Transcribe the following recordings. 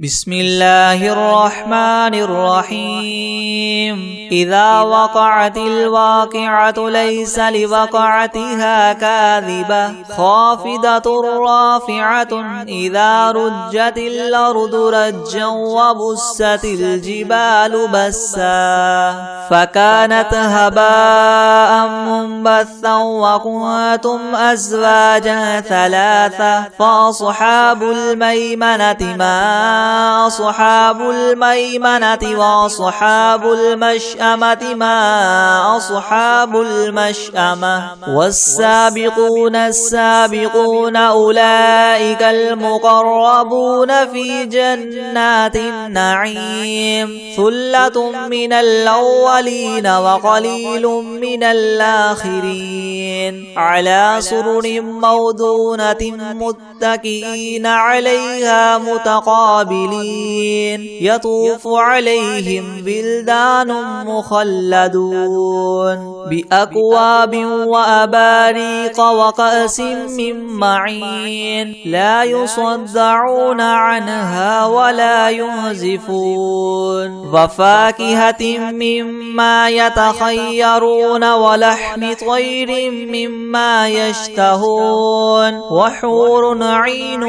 بسم الله الرحمن الرحيم إذا وقعت الواقعة ليس لوقعتها كاذبة خافضة رافعة إذا رجت الأرض رجا وبست الجبال بسا فكانت هباء منبثا وكنتم أزواجا ثلاثة فأصحاب الميمنة ما أصحاب الميمنة وأصحاب المشأمة ما أصحاب المشأمة والسابقون السابقون أولئك المقربون في جنات النعيم ثلة من الأولين وقليل من الآخرين على سرر موضونة متكئين عليها متقابلين يطوف عليهم بلدان مخلدون بأكواب وأباريق وكأس من معين لا يصدعون عنها ولا ينزفون وفاكهة مما يتخيرون ولحم طير مما يشتهون وحور عين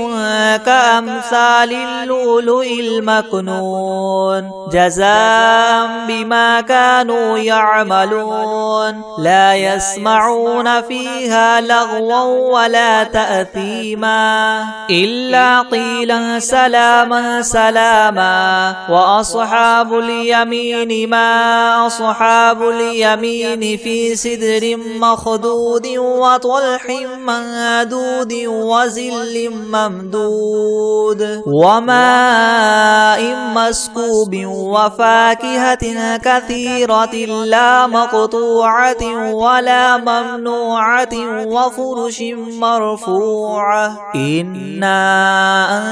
كأمثال اللؤلؤ المكنون جزاء بما كانوا يعملون لا يسمعون فيها لغوا ولا تأثيما إلا قيلا سلاما سلاما وأصحاب اليمين ما أصحاب اليمين في سدر مخدود وطلح منضود وظل ممدود وماء مسكوب وفاكهة كثيرة لا مقطوعة ولا ممنوعة وفرش مرفوعة إنا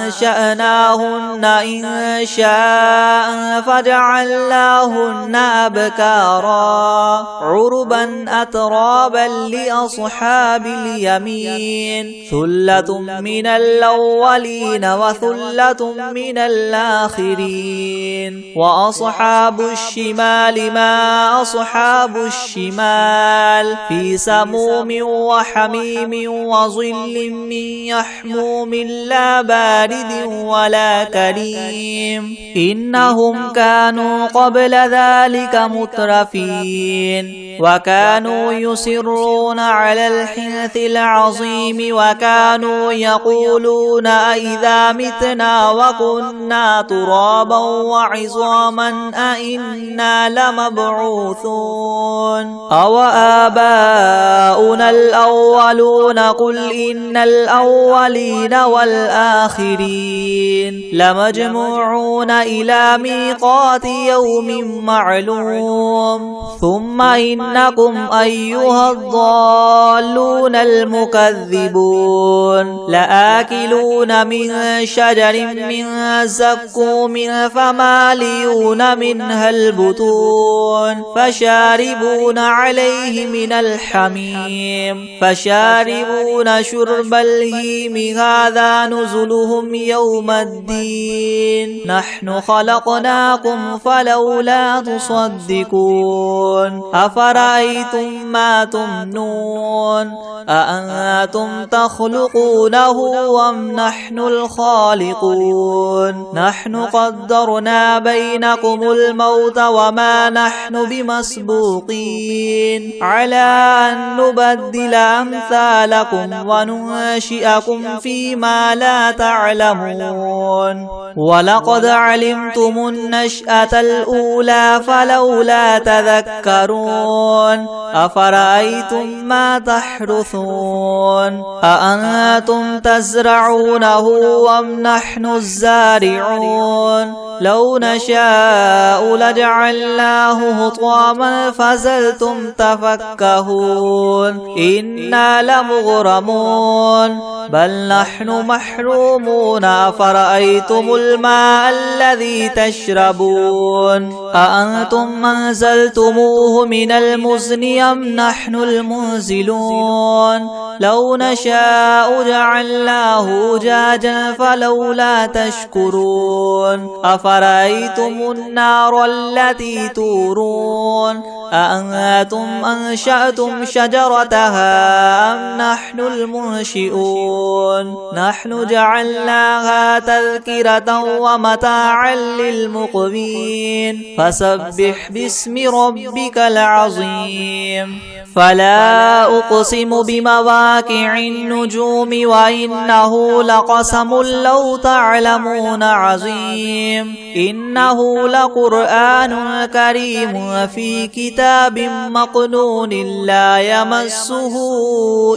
أنشأناهن إن شاء فجعلناهن أبكارا عربا أترابا لأصحاب اليمين ثلة من الأولين وثلة من الآخرين وأصحاب الشمال ما أصحاب الشمال في سموم وحميم وظل من يحموم لا بارد ولا كريم إنهم كانوا قبل ذلك مترفين وكانوا يصرون على الحنث العظيم وكانوا يقولون أئذا متنا وكنا ترابا وعظاما أئنا لمبعوثون أو آباؤنا الأولون قل إن الأولين والآخرين لمجموعون إلى ميقات يوم معلوم ثم إنكم أيها الضالون المكذبون لآكلون من شجر من زقوم فماليون منها البطون فشاربون عليه من الحميم فشاربون شرب الهيم هذا نزلهم يوم الدين نحن خلقناكم فلولا تصدقون أفرأيتم ما تمنون أأنتم تخلقونه أم نحن الخالقون نحن قدرنا بينكم الموت وما نحن بمسبوقين على أن نبدل أمثالكم وننشئكم فيما لا تعلمون ولقد علمتم النشأة الأولى فلولا تذكرون أفرأيتم ما تحرثون أأنتم تزرعونه أم نحن الزارعون لو نشاء لجعلناه هطاما فزلتم تفكهون إنا لمغرمون بل نحن محرومون أفرأيتم الماء الذي تشربون أأنتم أنزلتموه من المزن أم نحن المنزلون لو نشاء جعلناه أجاجا فلولا تشكرون أفرأيتم النار التي تورون أأنتم أنشأتم شجرتها أم نحن المنشئون نحن جعلناها تذكرة ومتاعا للمقوين فسبح باسم ربك العظيم فلا أقسم بمواقع النجوم وإنه لقسم لو تعلمون عظيم إنه لقرآن كريم في كتاب مكنون لا يمسه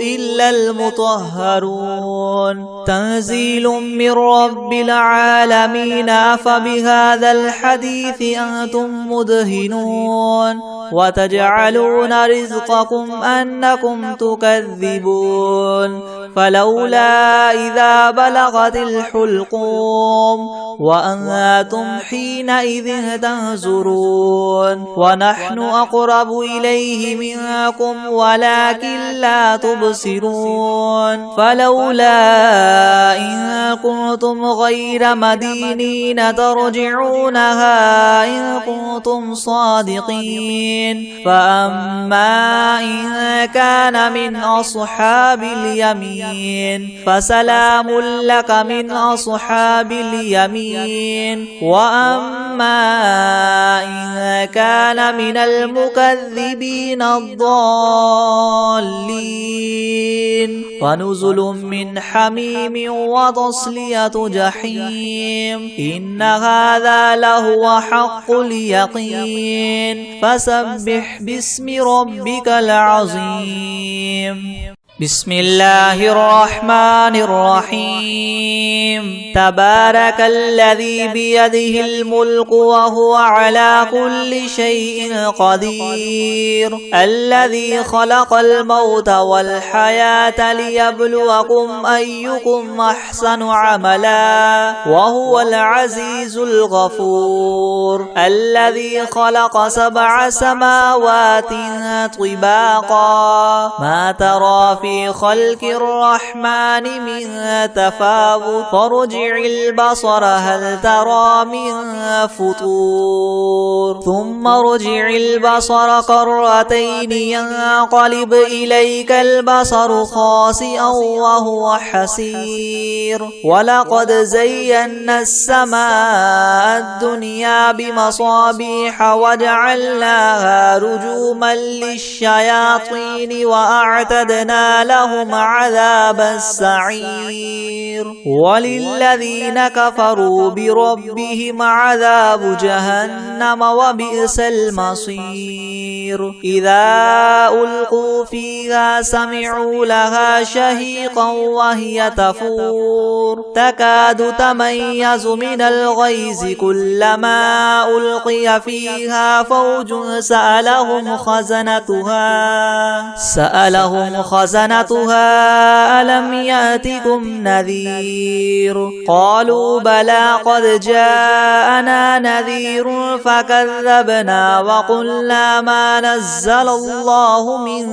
إلا المطهرون تنزيل من رب العالمين أفبهذا الحديث أنتم مدهنون وتجعلون رزقكم أنكم تكذبون فلولا إذا بلغت الحلقوم وأنتم حينئذ تنظرون ونحن أقرب إليه منكم ولكن لا تبصرون فلولا إن كنتم غير مدينين ترجعونها إن كنتم صادقين فأما إن كان من أصحاب اليمين فسلام لك من أصحاب اليمين وأما إن كان من المكذبين الضالين فنزل من حميم وتصلية جحيم إن هذا لهو حق اليقين فسبح باسم ربك العظيم بسم الله الرحمن الرحيم تبارك الذي بيده الملك وهو على كل شيء قدير الذي خلق الموت والحياة ليبلوكم أيكم أحسن عملا وهو العزيز الغفور الذي خلق 7 سماوات طباقا ما ترى في خلق الرحمن من تفاوت فارجع البصر هل ترى من فطور ثم ارجع البصر كرتين ينقلب إليك البصر خاسئا وهو حسير ولقد زينا السماء الدنيا بمصابيح وجعلناها رجوما للشياطين وأعتدنا لهم عذاب السعير وللذين كفروا بربهم عذاب جهنم وبئس المصير إذا ألقوا فيها سمعوا لها شهيقا وهي تفور تكاد تميز من الغيظ كلما ألقي فيها فوج سألهم خزنتها ألم يأتكم نذير قالوا بلى قد جاءنا نذير فكذبنا وقلنا ما نزل الله من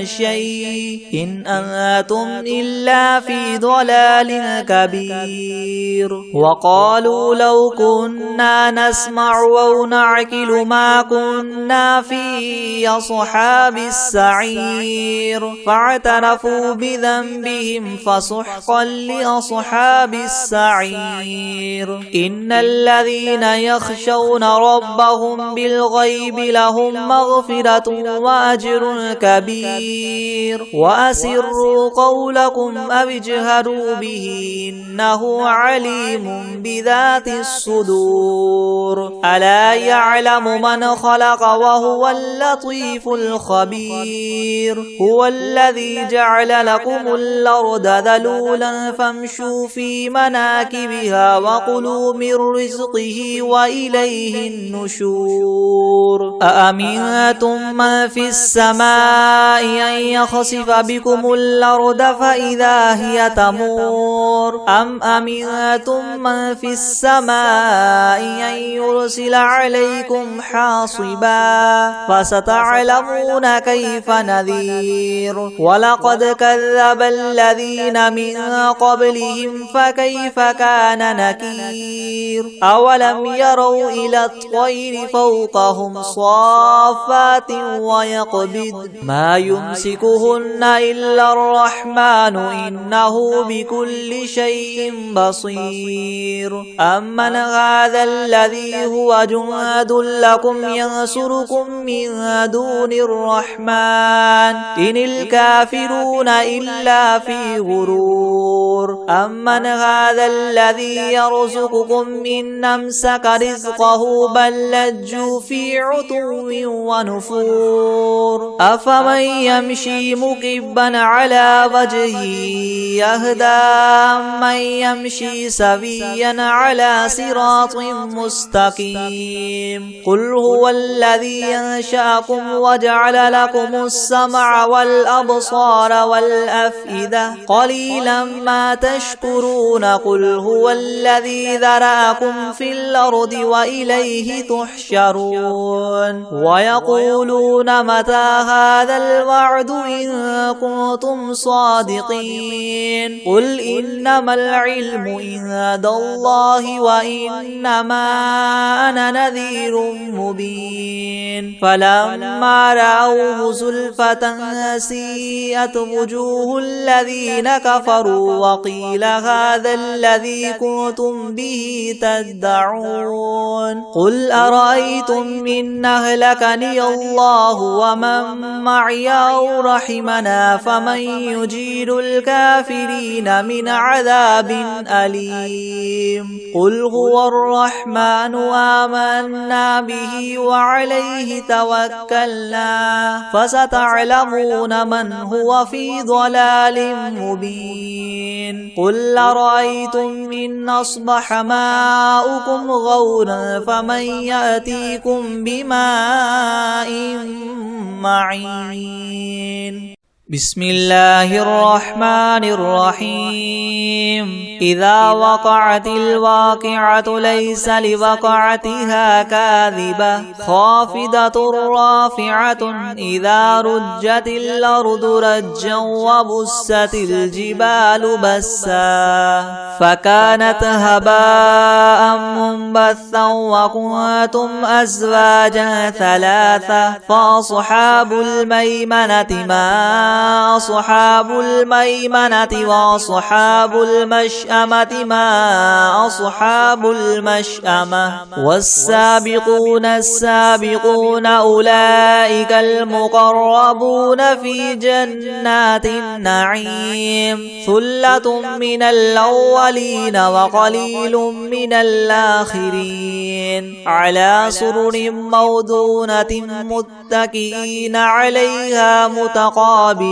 شيء إن أنتم إلا في ضلال كبير وقالوا لو كنا نسمع أو نعقل ما كنا في أصحاب السعير فاعترفوا بذنبهم فسحقا لأصحاب السعير إن الذين يخشون ربهم بالغيب لهم مغفرة وأجر كبير وأسروا قولكم أو اجهروا به إنه عليم بذات الصدور ألا يعلم من خلق وهو اللطيف الخبير هو الذي جعل لكم الأرض ذلولا فامشوا في مناكبها وكلوا من رزقه وإليه النشور أأمنتم من في السماء أن يخسف بكم الأرض فإذا هي تمور أم أمنتم من في السماء أن يرسل عليكم حاصبا فستعلمون كيف نذير ولقد ولقد كذب الذين من قبلهم فكيف كان نكير أولم يروا إلى الطير فوقهم صافات ويقبض ما يمسكهن إلا الرحمن إنه بكل شيء بصير أمن هذا الذي هو جند لكم ينصركم من دون الرحمن إن الكافرون إلا في غرور أمن هذا الذي يرزقكم إن أمسك رزقه بل لجوا في عتو ونفور أفمن يمشي مكبا على وجهه يهدى من يمشي سويا على صراط مستقيم قل هو الذي أنشأكم وجعل لكم السمع والأبصار والأفئدة قليلا ما تشكرون قل هو الذي ذرأكم في الأرض وإليه تحشرون ويقولون متى هذا الوعد إن كنتم صادقين قل إنما العلم عند الله وإنما أنا نذير مبين فلما رأوه زلفة سيئت وجوه الذين كفروا وقيل هذا الذي كنتم به تدعون قل أرأيتم إن أهلكني الله ومن معي أو رحمنا فمن يجير الكافرين من عذاب أليم قل هو الرحمن آمنا به وعليه توكلنا فستعلمون من هو في ضلال مبين قل أرأيتم إن أصبح ماؤكم غورا فمن يأتيكم بماء معين بسم الله الرحمن الرحيم إذا وقعت الواقعة ليس لوقعتها كاذبة خافضة رافعة إذا رجت الأرض رجا وبست الجبال بسا فكانت هباء منبثا وكنتم أزواجا ثلاثة فأصحاب الميمنة ما أصحاب الميمنة وأصحاب المشأمة ما أصحاب المشأمة والسابقون السابقون أولئك المقربون في جنات النعيم ثلة من الأولين وقليل من الآخرين على سرر موضونة متكئين عليها متقابلين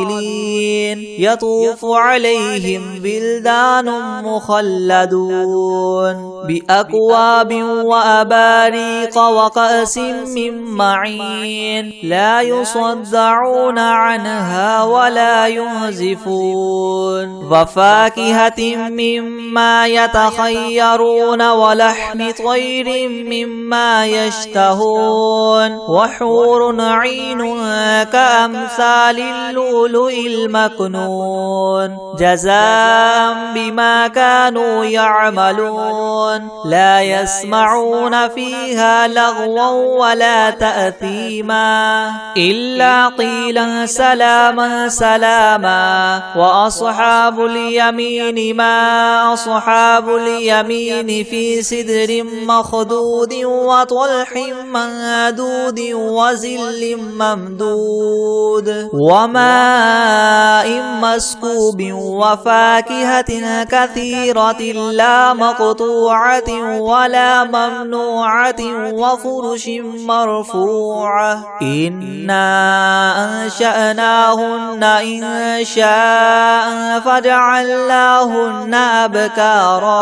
يطوف عليهم بلدان مخلدون بأكواب وأباريق وكأس من معين لا يصدعون عنها ولا ينزفون وفاكهة مما يتخيرون ولحم طير مما يشتهون وحور عين كأمثال اللؤلؤ المكنون جزاء بما كانوا يعملون لا يسمعون فيها لغوا ولا تأثيما إلا قيلا سلاما سلاما وأصحاب اليمين ما أصحاب اليمين في سدر مخدود وطلح منضود وزل ممدود وماء مسكوب وفاكهة كثيرة لا مقطوعة ولا ممنوعة وفرش مرفوعة إنا أنشأناهن إن شاء فجعلناهن أبكارا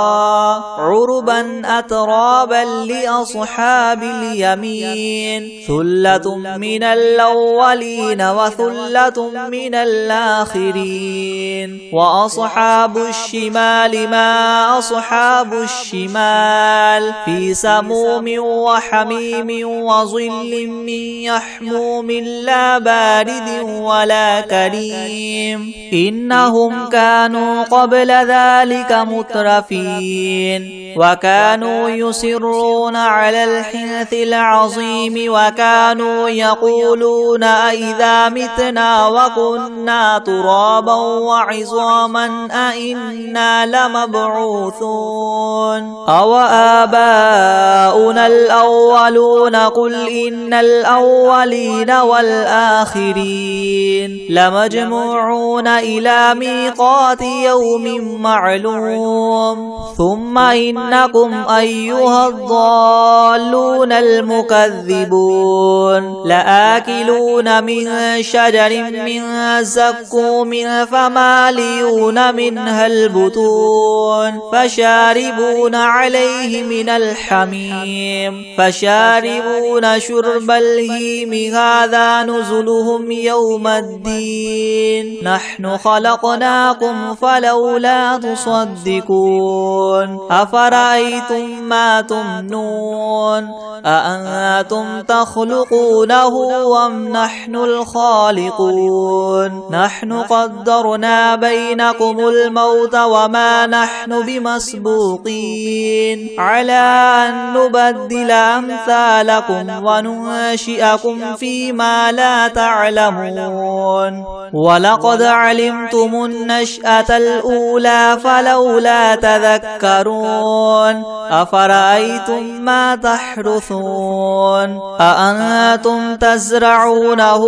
عربا أترابا ترابا لأصحاب اليمين ثلة من الأولين وثلة من الآخرين وأصحاب الشمال ما أصحاب الشمال في سموم وحميم وظل من يحموم لا بارد ولا كريم إنهم كانوا قبل ذلك مترفين وكانوا يصرون على الحنث العظيم وكانوا يقولون أئذا متنا وكنا ترابا وعظاما أئنا لمبعوثون أو آباؤنا الأولون قل إن الأولين والآخرين لمجموعون إلى ميقات يوم معلوم ثم إنكم أيها الضالون المكذبون لآكلون من شجر من زقوم فماليون منها البطون فشاربون عليه من الحميم فشاربون شرب الهيم هذا نزلهم يوم الدين نحن خلقناكم فلولا تصدقون أفرأيتم ما تمنون أأنتم تخلقونه أم نحن الخالقون نحن قدرنا بينكم الموت وما نحن بمسبوقين على أن نبدل أمثالكم وننشئكم فيما لا تعلمون ولقد علمتم النشأة الأولى فلولا تذكرون أفرأيتم ما تحرثون أأنتم تزرعونه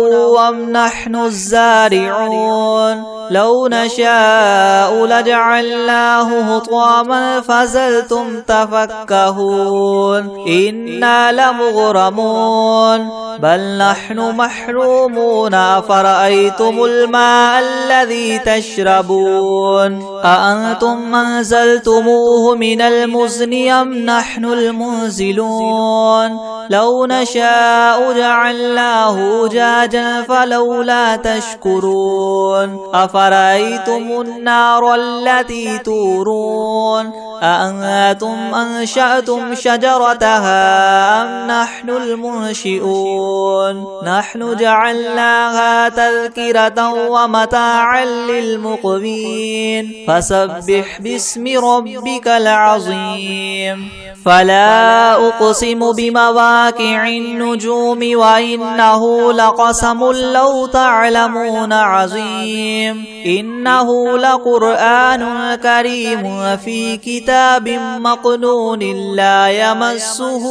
أم نحن الزارعون لو نشاء لجعلناه هطاما فزلتم تفكهون إنا لمغرمون بل نحن محرومون أفرأيتم الماء الذي تشربون أأنتم أنزلتموه من المزن أم نحن المنزلون لو نشاء جعلناه أجاجا فلولا تشكرون أفرأيتم النار التي تورون أأنتم أنشأتم شجرتها أم نحن المنشئون نحن جعلناها تذكرة ومتاعا للمقوين فسبح باسم ربك العظيم فلا أقسم بمواقع النجوم وإنه لقسم لو تعلمون عظيم إنه لقرآن كريم في كتاب مكنون لا يمسه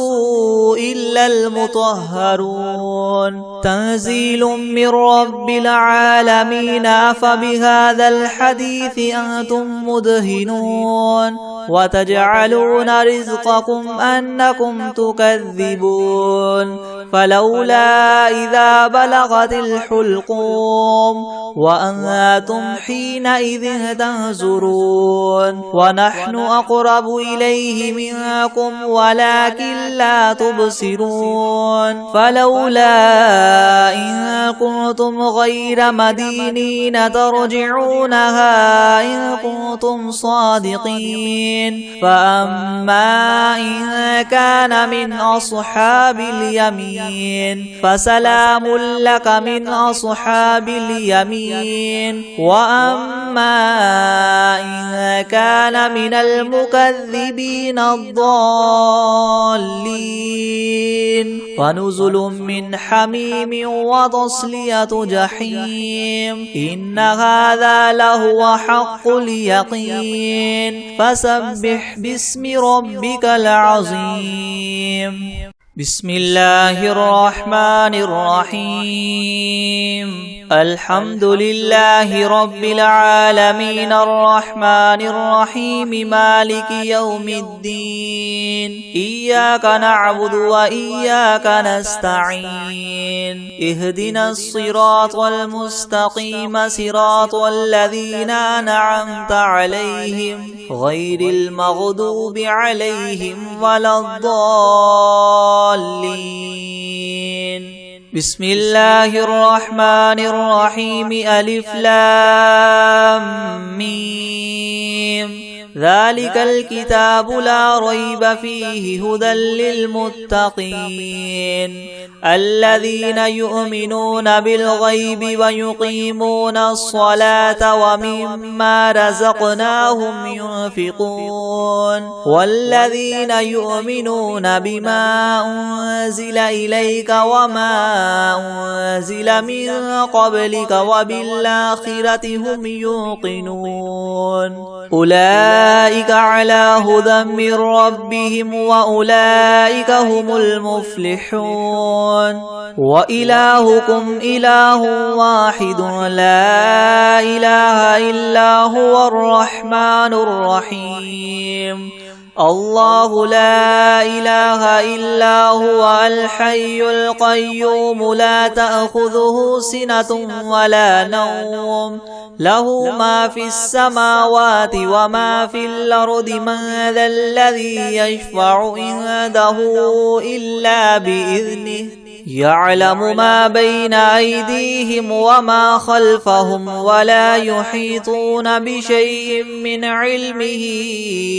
إلا المطهرون تنزيل من رب العالمين أفبهذا الحديث أنتم مدهنون وتجعلون رزقكم أنكم تكذبون فلولا إذا بلغت الحلقوم وأنتم حينئذ تنظرون ونحن أقرب إليه منكم ولكن لا تبصرون فلولا إن كنتم غير مدينين ترجعونها إن كنتم صادقين فأما إن كان من أصحاب اليمين فسلام لك من أصحاب اليمين وأما إن كان من المكذبين الضالين فنزل من حميم وتصلية جحيم إن هذا لهو حق اليقين فسبح باسم ربك العظيم بسم الله الرحمن الرحيم الحمد لله رب العالمين الرحمن الرحيم مالك يوم الدين إياك نعبد وإياك نستعين اهدنا الصراط المستقيم صراط الذين أنعمت عليهم غير المغضوب عليهم ولا الضالين بسم الله الرحمن الرحيم ألف لام ميم ذلك الكتاب لا ريب فيه هدى للمتقين الذين يؤمنون بالغيب ويقيمون الصلاة ومما رزقناهم ينفقون والذين يؤمنون بما أنزل إليك وما أنزل من قبلك وبالآخرة هم يوقنون أولئك على هدى من ربهم وأولئك هم المفلحون وإلهكم إله واحد لا إله إلا هو الرحمن الرحيم الله لا إله إلا هو الحي القيوم لا تأخذه سنة ولا نوم له ما في السماوات وما في الأرض من ذا الذي يشفع عنده إلا بإذنه يعلم ما بين أيديهم وما خلفهم ولا يحيطون بشيء من علمه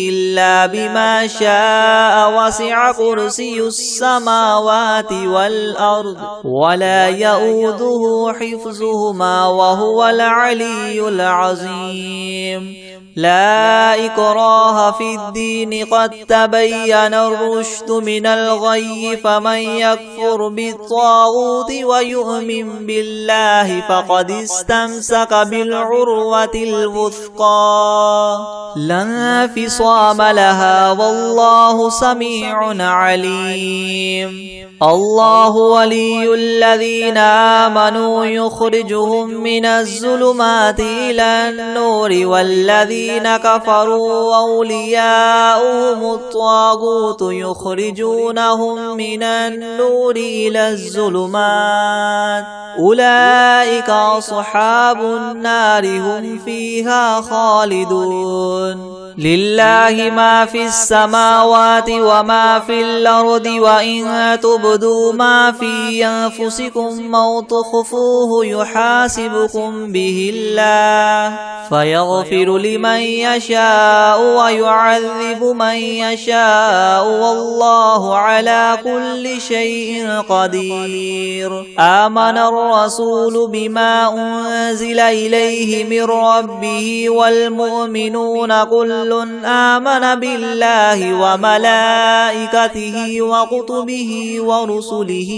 إلا بما شاء وسع كرسي السماوات والأرض ولا يؤوده حفظهما وهو العلي العظيم لا إكراه في الدين قد تبين الرشد من الغي فمن يكفر بالطاغوت ويؤمن بالله فقد استمسك بالعروة الوثقى لا انفصام لها والله سميع عليم الله ولي الذين آمنوا يخرجهم من الظلمات إلى النور والذين كفروا أولياؤهم الطاغوت يخرجونهم من النور إلى الظلمات أولئك أصحاب النار هم فيها خالدون لله ما في السماوات وما في الأرض وإن تبدوا ما في أنفسكم أو تخفوه يحاسبكم به الله فيغفر لمن يشاء ويعذب من يشاء والله على كل شيء قدير آمن الرسول بما أنزل إليه من ربه والمؤمنون كل آمن بالله وملائكته وكتبه ورسله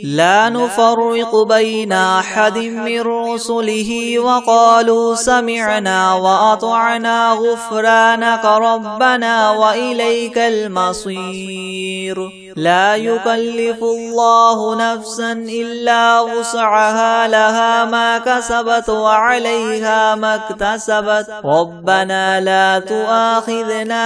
لا نفرق بين أحد من رسله وقالوا سمعنا وأطعنا غفرانك ربنا وإليك المصير لا يكلف الله نفسا إلا وسعها لها ما كسبت وعليها ما اكتسبت ربنا لا تؤاخذنا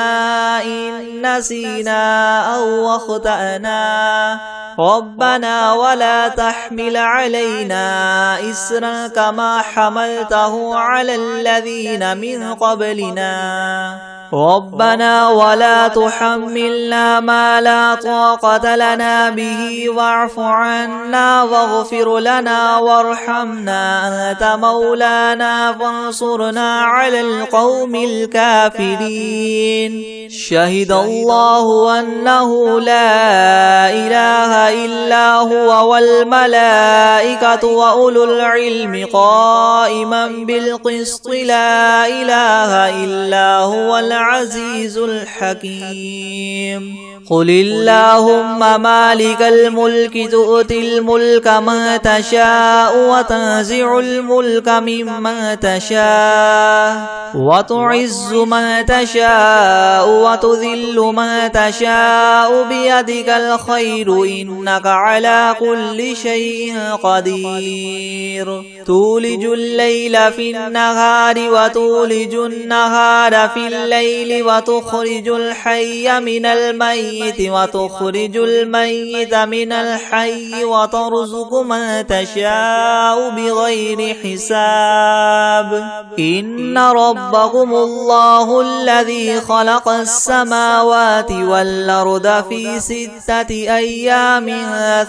إن نسينا أو أخطأنا ربنا ولا تحمل علينا إسرا كما حملته على الذين من قبلنا ربنا ولا تحملنا ما لا طاقة لنا به واعف عنا واغفر لنا وارحمنا أنت مولانا فانصرنا على القوم الكافرين شهد الله أنه لا إله إلا هو والملائكة وأولو العلم قائما بالقسط لا إله إلا هو العزيز الحكيم قل اللهم مالك الملك تؤتي الملك من تشاء وتنزع الملك ممن تشاء وتعز من تشاء وتذل من تشاء بيدك الخير إنك على كل شيء قدير تولج الليل في النهار وتولج النهار في الليل وتخرج الحي من الميت وتخرج الميت من الحي وترزق من تشاء بغير حساب إن ربكم الله الذي خلق السماوات والأرض في 6 أيام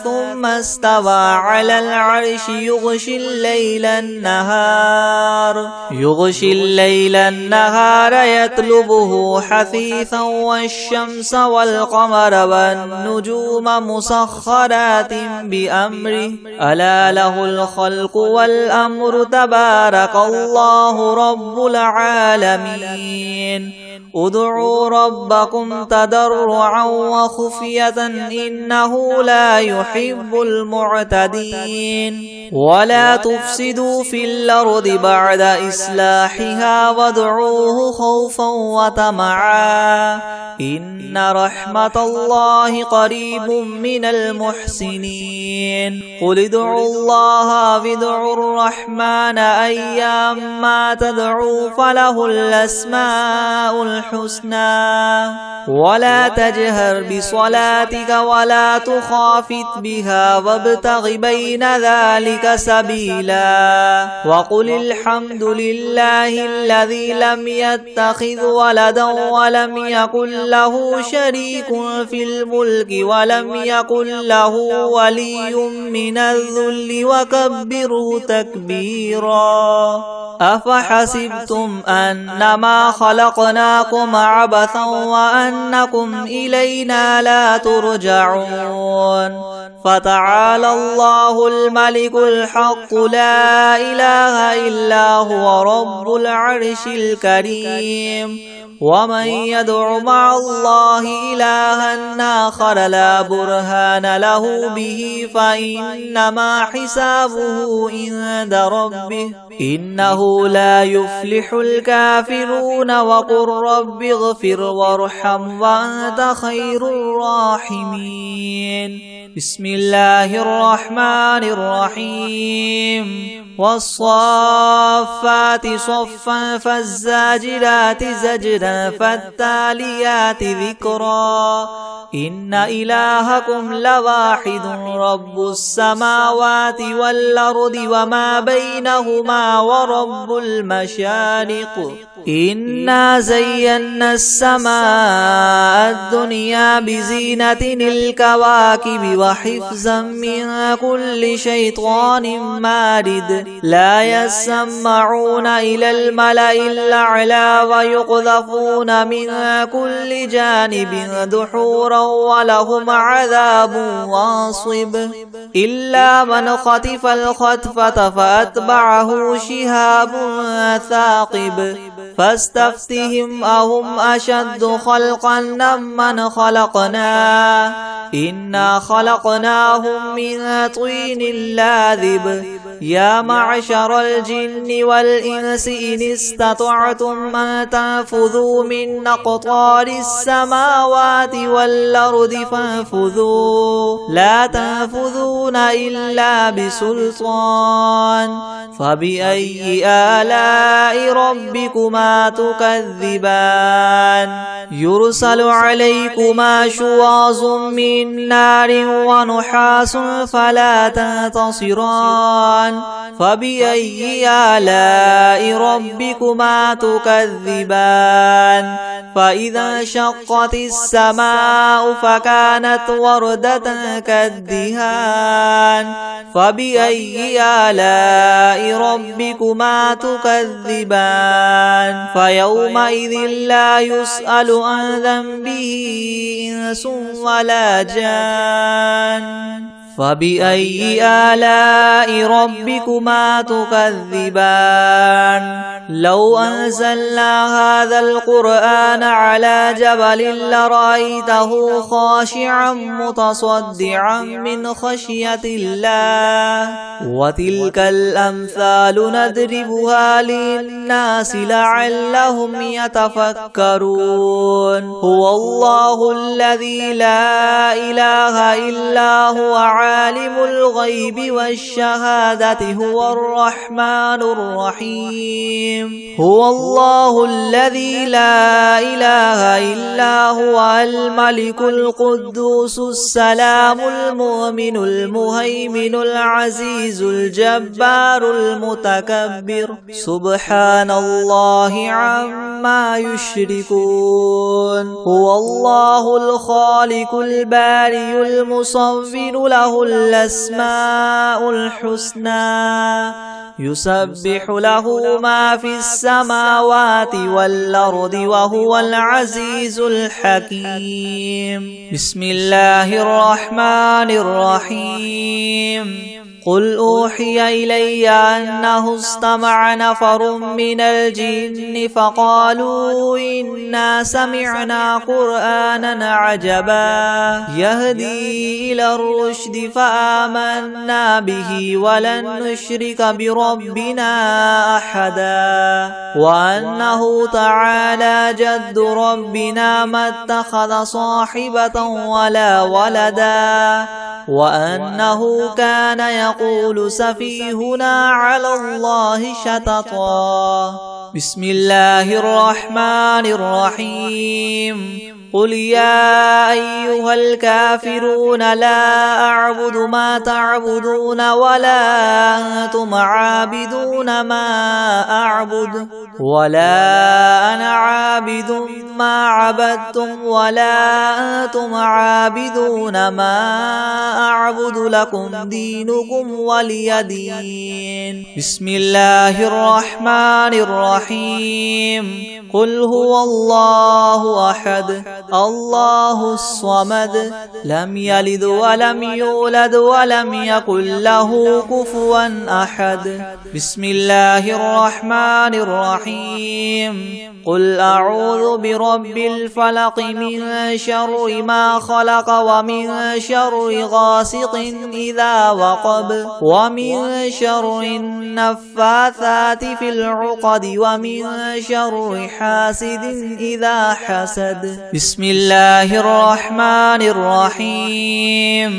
ثم استوى على العرش يغشي الليل النهار يطلبه حثيثا والشمس والقمر والنجوم مسخرات بأمره ألا له الخلق والأمر تبارك الله رب العالمين ادعوا ربكم تضرعا وخفية إنه لا يحب المعتدين ولا تفسدوا في الأرض بعد إصلاحها وادعوه خوفا وطمعا إن رحمة الله قريب من المحسنين قل ادعوا الله وادعوا الرحمن أيما تدعوا فله الأسماء الحسنى ولا تجهر بصلاتك ولا تخافت بها وابتغ بين ذلك سبيلا وقل الحمد لله الذي لم يتخذ ولدا ولم يكن له شريك في الملك ولم يكن له ولي من الذل وكبره تكبيرا أفحسبتم أنما خلقناكم عبثا وأنكم إلينا لا ترجعون فتعالى الله الملك الحق لا إله إلا هو رب العرش الكريم ومن يدع مع الله إلها آخر لا برهان له به فإنما حسابه عند ربه إنه لا يفلح الكافرون وقل رب اغفر وارحم وأنت خير الراحمين بسم الله الرحمن الرحيم والصافات صفا فالزاجرات زجرا فالتاليات ذكرا إن إلهكم لواحد رب السماوات والأرض وما بينهما ورب المشارق إنا زينا السماء الدنيا بزينة الكواكب وحفظا من كل شيطان مارد لا يسمعون إلى الملأ الأعلى ويقذفون من كل جانب دحورا ولهم عذاب واصب إلا من خطف الخطفة فأتبعه شهاب ثاقب فاستفتهم أهم أشد خلقا ممن خلقنا إنا خلقناهم من طين لاذب يا معشر الجن والإنس إن استطعتم أن تنفذوا من أقطار السماوات والأرض فانفذوا لا تنفذون إلا بسلطان فبأي آلاء ربكما تكذبان يرسل عليكما شواظ من نار ونحاس فلا تنتصران فبأي آلاء ربكما تكذبان فإذا انشقت السماء فكانت وردة كالدهان فبأي آلاء ربكما تكذبان فيومئذ لا يسأل عن ذنبه إنس ولا جان فبأي آلاء ربكما تكذبان لو أنزلنا هذا القرآن على جبل لرأيته خاشعا متصدعا من خشية الله وتلك الأمثال نضربها للناس لعلهم يتفكرون هو الله الذي لا إله إلا هو عالم الغيب والشهادة هو الرحمن الرحيم هو الله الذي لا إله إلا هو الملك القدوس السلام المؤمن المهيمن العزيز الجبار المتكبر سبحان الله عما يشركون هو الله الخالق البارئ المصور له الأسماء الحسنى يسبح له ما في السماوات والأرض وهو العزيز الحكيم بسم الله الرحمن الرحيم قل أوحي إلي أنه استمع نفر من الجن فقالوا إنا سمعنا قرآنا عجبا يهدي إلى الرشد فآمنا به ولن نشرك بربنا أحدا وأنه تعالى جد ربنا ما اتخذ صاحبة ولا ولدا وأنه كان يقول سفيهنا على الله شططا بسم الله الرحمن الرحيم قل يا أيها الكافرون لا أعبد ما تعبدون ولا أنتم عابدون ما أعبد ولا أنا عابد ما عبدتم ولا أنتم عابدون ما أعبد لكم دينكم ولي دين بسم الله الرحمن الرحيم قل هو الله أحد الله الصمد لم يلد ولم يولد ولم يكن له كفوا أحد بسم الله الرحمن الرحيم قل أعوذ برب الفلق من شر ما خلق ومن شر غاسق إذا وقب ومن شر النفاثات في العقد ومن شر حاسد إذا حسد بسم الله الرحمن الرحيم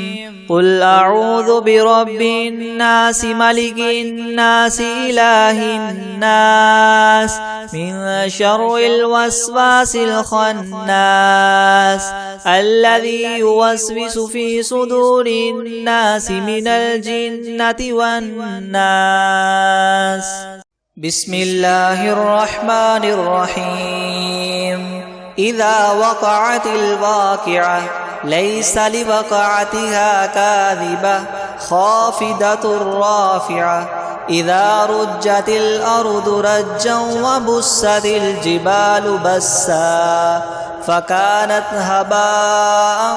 قل أعوذ برب الناس ملك الناس إله الناس من شر الوسواس الخناس الذي يوسوس في صدور الناس من الجنة والناس بسم الله الرحمن الرحيم إذا وقعت الواقعة ليس لوقعتها كاذبة خافضة رافعة إذا رجت الأرض رجا وبست الجبال بسا فكانت هباء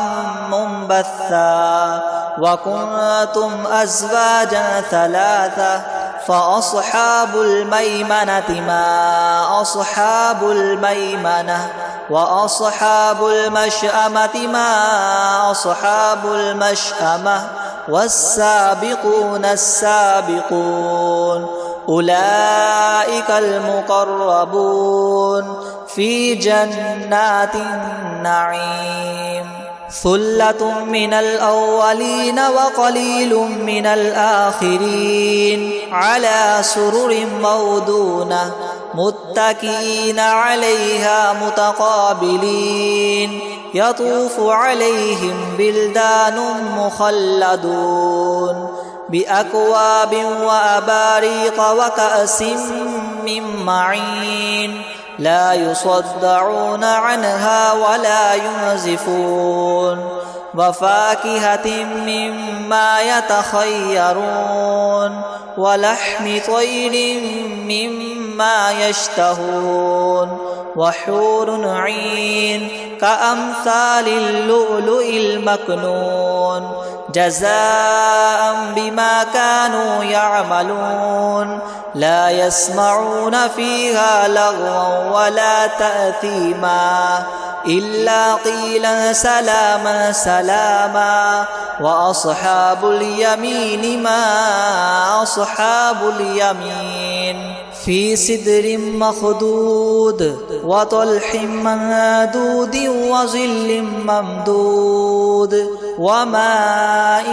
منبثا وكنتم أزواجا ثلاثة فأصحاب الميمنة ما أصحاب الميمنة وأصحاب المشأمة ما أصحاب المشأمة والسابقون السابقون أولئك المقربون في جنات النعيم ثلة من الأولين وقليل من الآخرين على سرر موضونة متكئين عليها متقابلين يطوف عليهم بلدان مخلدون بأكواب وأباريق وكأس من معين لا يصدعون عنها ولا ينزفون وفاكهة مما يتخيرون ولحم طير مما يشتهون وحور عين كأمثال اللؤلؤ المكنون جزاء بما كانوا يعملون لا يسمعون فيها لغوا ولا تأثيما إلا قيلا سلاما سلاما وأصحاب اليمين ما أصحاب اليمين في سدر مخضود وطلح منضود وظل ممدود وماء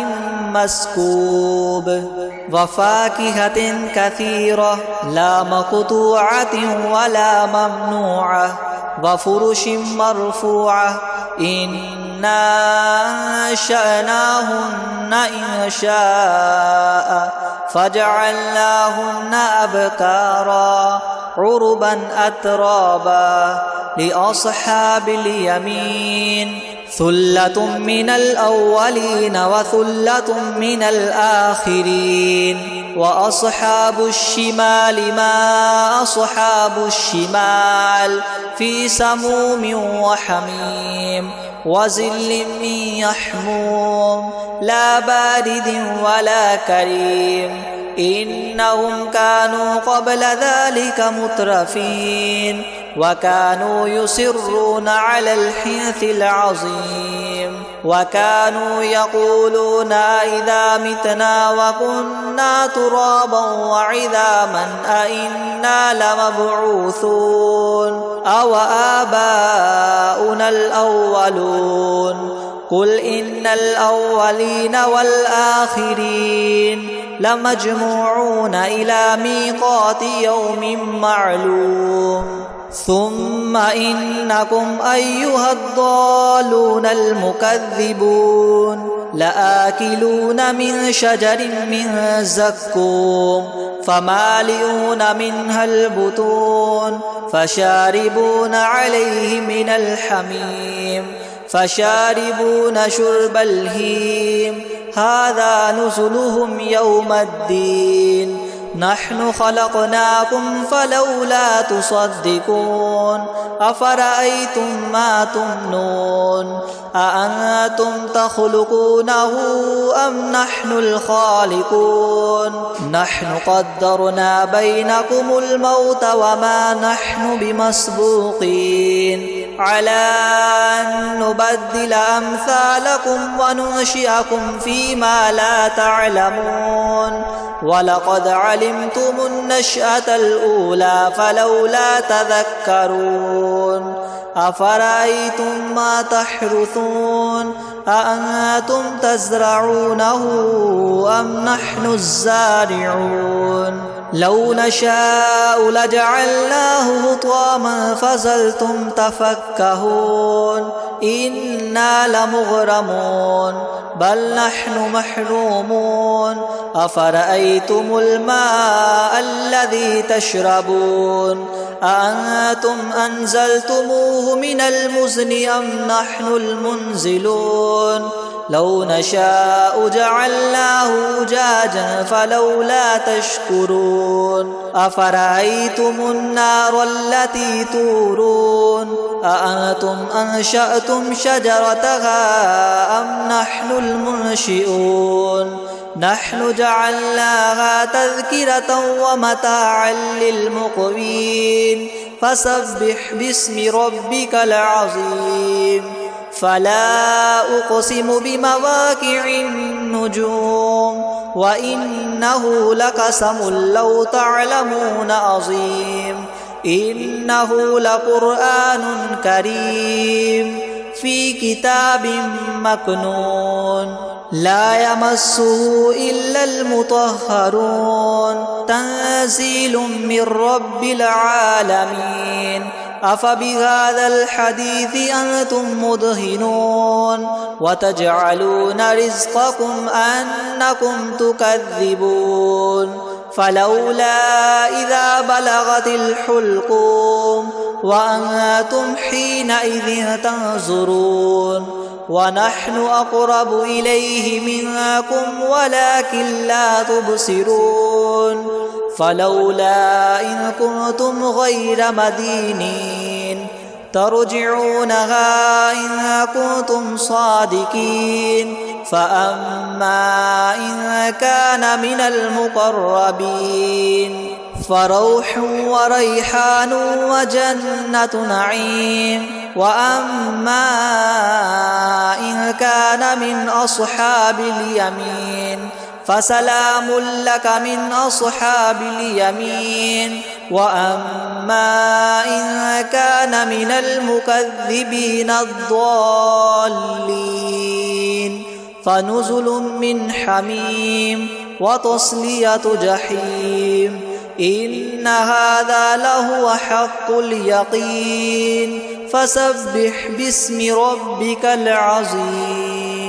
مسكوب وفاكهة كثيرة لا مقطوعة ولا ممنوعة وفرش مرفوعة إنا أنشأناهن إنشاء فجعلناهن أبكارا عربا أترابا لأصحاب اليمين ثلة من الأولين وثلة من الآخرين وأصحاب الشمال ما أصحاب الشمال في سموم وحميم وظل من يحموم لا بارد ولا كريم إنهم كانوا قبل ذلك مترفين وكانوا يصرون على الحنث العظيم وكانوا يقولون إذا متنا وكنا ترابا وعظاما أئنا لمبعوثون أو آباؤنا الأولون قل إن الأولين والآخرين لمجموعون إلى ميقات يوم معلوم ثم إنكم أيها الضالون المكذبون لآكلون من شجر من زقوم فمالئون منها البطون فشاربون عليه من الحميم فشاربون شرب الهيم هذا نزلهم يوم الدين نحن خلقناكم فلولا تصدقون أفرأيتم ما تمنون أأنتم تخلقونه أم نحن الخالقون نحن قدرنا بينكم الموت وما نحن بمسبوقين على أن نبدل أمثالكم وننشئكم فيما لا تعلمون ولقد علمتم النشأة الأولى فلولا تذكرون أفرأيتم ما تحرثون أأنتم تزرعونه أم نحن الزارعون لو نشاء لجعلناه حطاما فظلتم تفكهون إنا لمغرمون بل نحن محرومون أفرأيتم الماء الذي تشربون أأنتم أنزلتموه من المزن أم نحن المنزلون لو نشاء جعلناه أجاجا فلولا تشكرون أفرأيتم النار التي تورون أأنتم أنشأتم شجرتها أم نحن المنشئون نحن جعلناها تذكرة ومتاعا للمقوين فسبح باسم ربك العظيم فلا أقسم بمواقع النجوم وإنه لقسم لو تعلمون عظيم إنه لقرآن كريم في كتاب مكنون لا يمسه إلا المطهرون تنزيل من رب العالمين أفبهذا الحديث أنتم مدهنون وتجعلون رزقكم أنكم تكذبون فلولا إذا بلغت الحلقوم وأنتم حينئذ تنظرون ونحن أقرب إليه منكم ولكن لا تبصرون فلولا إن كنتم غير مدينين ترجعونها إن كنتم صادقين فأما إن كان من المقربين فروح وريحان وجنة نعيم وأما إن كان من أصحاب اليمين فسلام لك من أصحاب اليمين وأما إن كان من المكذبين الضالين فنزل من حميم وتصلية جحيم إن هذا لهو حق اليقين فسبح باسم ربك العظيم.